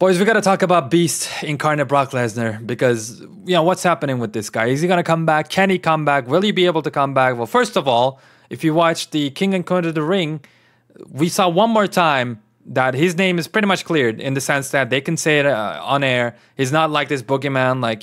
Boys, we got to talk about Beast incarnate Brock Lesnar because, what's happening with this guy? Is he going to come back? Can he come back? Will he be able to come back? Well, first of all, if you watch the King and Queen of the Ring, we saw one more time that his name is pretty much cleared in the sense that they can say it on air. He's not like this boogeyman like,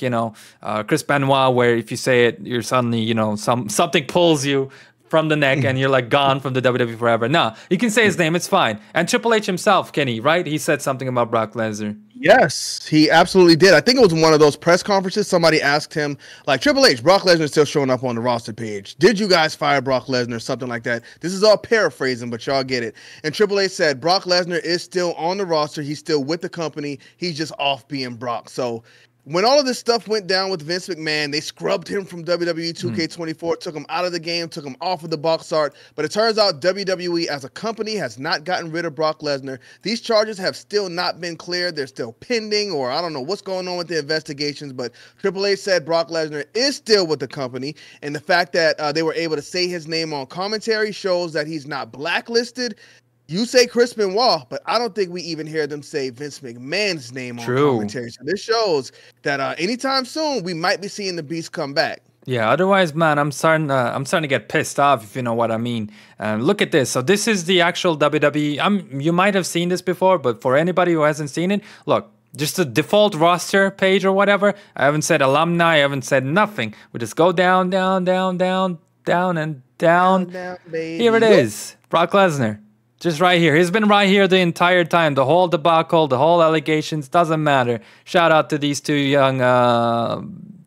Chris Benoit, where if you say it, you're suddenly, something pulls you from the neck and you're like gone from the WWE forever. No, you can say his name. It's fine. And Triple H himself, Kenny, right? He said something about Brock Lesnar. Yes, he absolutely did. I think it was one of those press conferences. Somebody asked him, like, Triple H, Brock Lesnar is still showing up on the roster page. Did you guys fire Brock Lesnar? Something like that. This is all paraphrasing, but y'all get it. And Triple H said, Brock Lesnar is still on the roster. He's still with the company. He's just off being Brock. So when all of this stuff went down with Vince McMahon, they scrubbed him from WWE 2K24, took him out of the game, took him off of the box art. But it turns out WWE as a company has not gotten rid of Brock Lesnar. These charges have still not been cleared. They're still pending, or I don't know what's going on with the investigations. But Triple H said Brock Lesnar is still with the company. And the fact that they were able to say his name on commentary shows that he's not blacklisted. You say Chris Benoit, but I don't think we even hear them say Vince McMahon's name on commentary. So this shows that anytime soon we might be seeing the Beast come back. Yeah. Otherwise, man, I'm starting to get pissed off, if you know what I mean. Look at this. So this is the actual WWE. You might have seen this before, but for anybody who hasn't seen it, look. Just the default roster page or whatever. I haven't said alumni. I haven't said nothing. We just go down, down, down, down, down, and down. Here it is. Brock Lesnar. Just right here. He's been right here the entire time. The whole debacle, the whole allegations, doesn't matter. Shout out to these two young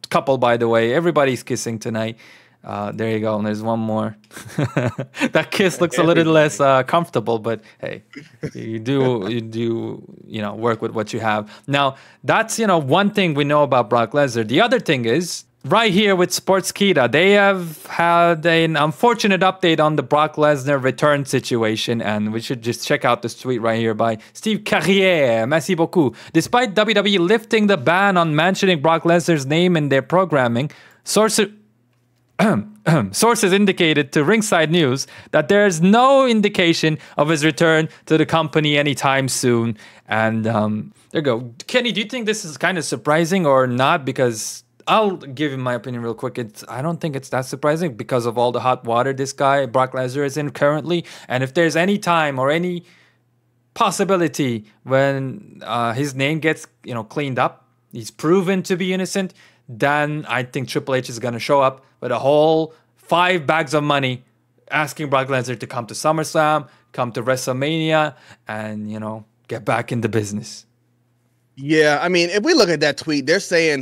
couple, by the way. Everybody's kissing tonight. There you go. And there's one more. That kiss looks a little less comfortable, but hey, you do work with what you have. Now, that's, one thing we know about Brock Lesnar. The other thing is, right here with Sportskeeda, they have had an unfortunate update on the Brock Lesnar return situation, and we should just check out this tweet right here by Steve Carrier. Merci beaucoup. Despite WWE lifting the ban on mentioning Brock Lesnar's name in their programming, sources indicated to Ringside News that there is no indication of his return to the company anytime soon. And there you go. Kenny, do you think this is kind of surprising or not? Because I'll give you my opinion real quick. I don't think it's that surprising because of all the hot water this guy, Brock Lesnar, is in currently. And if there's any time or any possibility when his name gets cleaned up, he's proven to be innocent, then I think Triple H is going to show up with a whole 5 bags of money asking Brock Lesnar to come to SummerSlam, come to WrestleMania, and, get back in the business. Yeah, I mean, if we look at that tweet,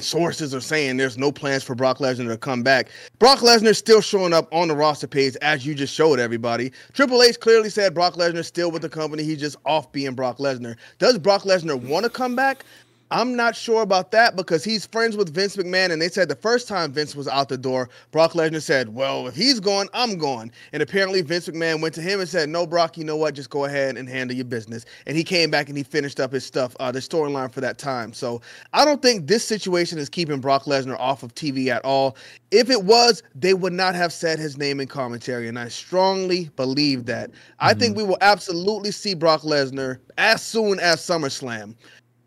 sources are saying there's no plans for Brock Lesnar to come back. Brock Lesnar still showing up on the roster page, as you just showed everybody. Triple H clearly said Brock Lesnar still with the company. He's just off being Brock Lesnar. Does Brock Lesnar want to come back? I'm not sure about that because he's friends with Vince McMahon, and they said the first time Vince was out the door, Brock Lesnar said, well, if he's gone, I'm gone. And apparently Vince McMahon went to him and said, no, Brock, you know what? Just go ahead and handle your business. And he came back and he finished up his stuff, the storyline for that time. So I don't think this situation is keeping Brock Lesnar off of TV at all. If it was, they would not have said his name in commentary, and I strongly believe that. I think we will absolutely see Brock Lesnar as soon as SummerSlam.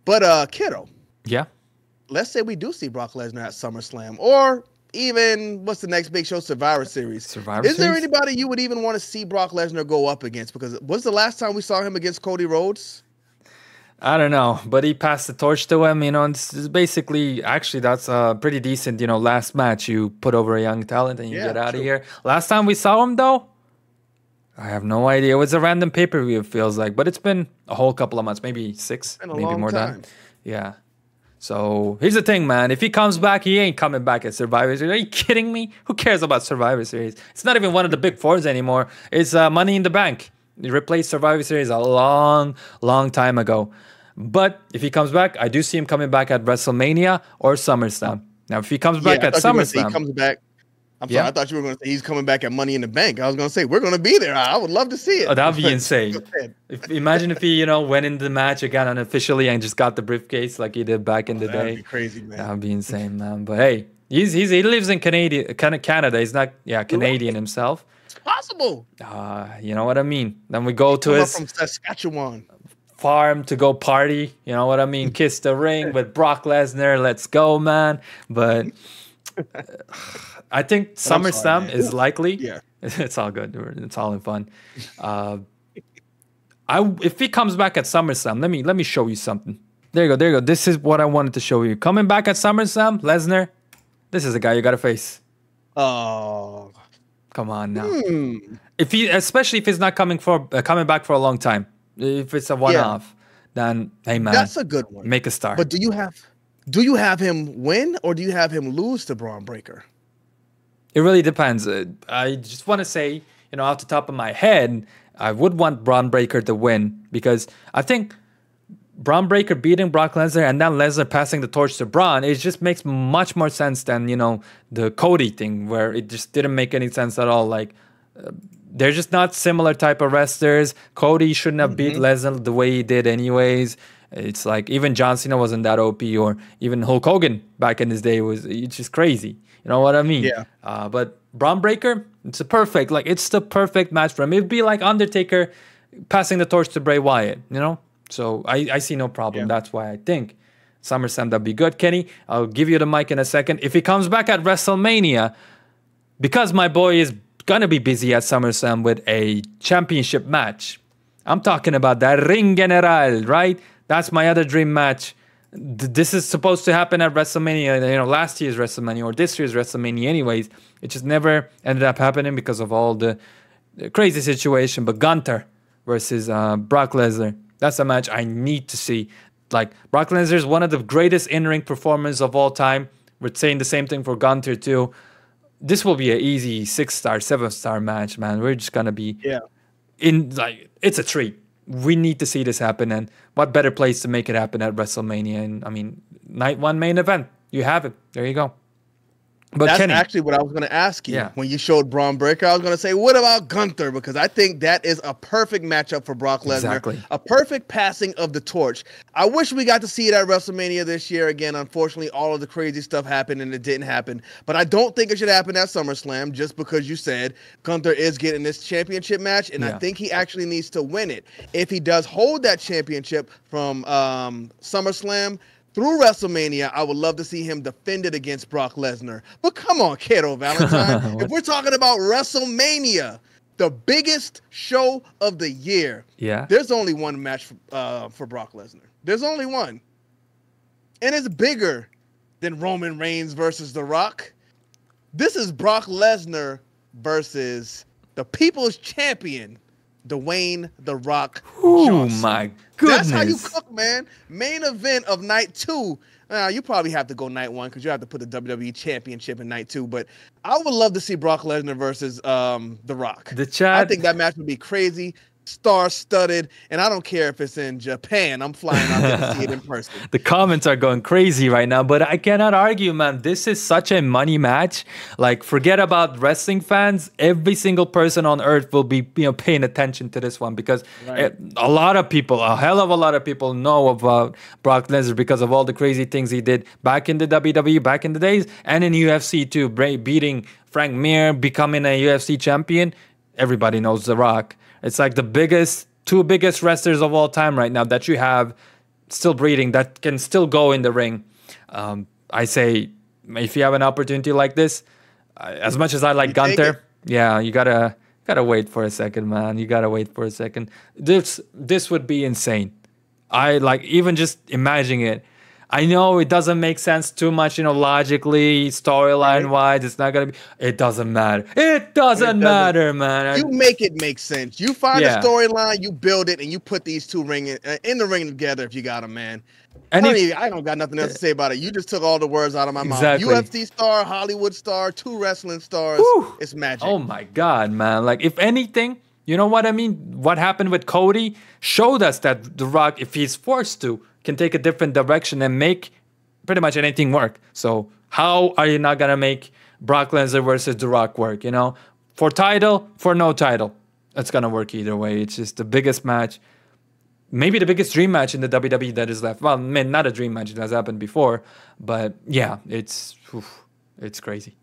But, kiddo. Yeah. Let's say we do see Brock Lesnar at SummerSlam. Or even, what's the next big show? Survivor Series. Is there anybody you would even want to see Brock Lesnar go up against? Because when's the last time we saw him against Cody Rhodes? I don't know, but he passed the torch to him. It's basically, actually, that's a pretty decent, last match. You put over a young talent and you get out of here. Last time we saw him, though, I have no idea. It was a random pay-per-view, it feels like. But it's been a whole couple of months, maybe 6, maybe more than. Yeah. So here's the thing, man. If he comes back, he ain't coming back at Survivor Series. Are you kidding me? Who cares about Survivor Series? It's not even one of the big fours anymore. It's Money in the Bank. He replaced Survivor Series a long, long time ago. But if he comes back, I do see him coming back at WrestleMania or SummerSlam. Now, if he comes back at SummerSlam... He comes back. I'm sorry, I thought you were going to say he's coming back at Money in the Bank. I was going to say, we're going to be there. I would love to see it. Oh, that would be insane. Imagine if he, went into the match again unofficially and just got the briefcase like he did back in the day. That would be crazy, man. That would be insane, man. But hey, he lives in Canada. He's not, Canadian himself. It's possible. You know what I mean? Then we go to his... from Saskatchewan. farm to go party. You know what I mean? Kiss the ring with Brock Lesnar. Let's go, man. But I think SummerSlam is likely. Yeah. It's all good. It's all in fun. If he comes back at SummerSlam, let me show you something. There you go. This is what I wanted to show you. Coming back at SummerSlam, Lesnar. This is the guy you gotta face. Oh, come on now. Especially if he's not coming back for a long time. If it's a one-off, then hey man, that's a good one. Make a star. But do you have him win or do you have him lose to Braun Breaker? It really depends. I just want to say, off the top of my head, I would want Braun Breaker to win because I think Braun Breaker beating Brock Lesnar and then Lesnar passing the torch to Braun, it just makes much more sense than, the Cody thing where it just didn't make any sense at all. Like, they're just not similar type of wrestlers. Cody shouldn't have beat Lesnar the way he did anyways. It's like even John Cena wasn't that OP, or even Hulk Hogan back in his day it's just crazy. You know what I mean? Yeah. But Braun Breaker, it's the perfect match for him. It'd be like Undertaker passing the torch to Bray Wyatt, So I see no problem. Yeah. That's why I think SummerSlam, that'd be good. Kenny, I'll give you the mic in a second. If he comes back at WrestleMania, because my boy is gonna be busy at SummerSlam with a championship match. I'm talking about that Ring General, right? That's my other dream match. This is supposed to happen at WrestleMania, last year's WrestleMania or this year's WrestleMania anyways. It just never ended up happening because of all the crazy situation. But Gunther versus Brock Lesnar, that's a match I need to see. Like, Brock Lesnar is one of the greatest in-ring performers of all time. We're saying the same thing for Gunther too. This will be an easy 6-star, 7-star match, man. We're just gonna be it's a treat. We need to see this happen, and what better place to make it happen at WrestleMania? And I mean, night one main event. You have it. There you go. But that's Kenny, actually what I was going to ask you. When you showed Braun Breaker, I was going to say, what about Gunther? Because I think that is a perfect matchup for Brock Lesnar. Exactly. A perfect passing of the torch. I wish we got to see it at WrestleMania this year again. Unfortunately, all of the crazy stuff happened and it didn't happen. But I don't think it should happen at SummerSlam just because you said Gunther is getting this championship match, and I think he actually needs to win it. If he does hold that championship from SummerSlam through WrestleMania, I would love to see him defend it against Brock Lesnar. But come on, Kato Valentine. If we're talking about WrestleMania, the biggest show of the year, there's only one match for Brock Lesnar. There's only one. And it's bigger than Roman Reigns versus The Rock. This is Brock Lesnar versus the People's Champion, Dwayne The Rock Oh Johnson. My goodness. That's how you cook, man. Main event of night 2. You probably have to go night 1 because you have to put the WWE Championship in night 2. But I would love to see Brock Lesnar versus The Rock. I think that match would be crazy, star-studded, and I don't care if it's in Japan. I'm flying out there to see it in person. The comments are going crazy right now, but I cannot argue, man. This is such a money match. Like, forget about wrestling fans. Every single person on earth will be, paying attention to this one because a lot of people, a hell of a lot of people know about Brock Lesnar because of all the crazy things he did back in the WWE, back in the days, and in UFC too, beating Frank Mir, becoming a UFC champion. Everybody knows The Rock. It's like the two biggest wrestlers of all time right now that you have still breathing, that can still go in the ring. I say, if you have an opportunity like this, as much as I like Gunther, you gotta wait for a second, man. You gotta wait for a second. This would be insane. I like even just imagining it. I know it doesn't make sense too much, logically, storyline-wise. It's not going to be... It doesn't matter. It doesn't matter, man. You make it make sense. You find a storyline, you build it, and you put these two in the ring together if you got them, man. And I don't got nothing else to say about it. You just took all the words out of my mouth. UFC star, Hollywood star, 2 wrestling stars. Whew. It's magic. Oh, my God, man. Like, if anything, you know what I mean? What happened with Cody showed us that The Rock, if he's forced to, can take a different direction and make pretty much anything work. So how are you not going to make Brock Lesnar versus The Rock work, For title, for no title. It's going to work either way. It's just the biggest match. Maybe the biggest dream match in the WWE that is left. Well, not a dream match. It has happened before. But yeah, it's crazy.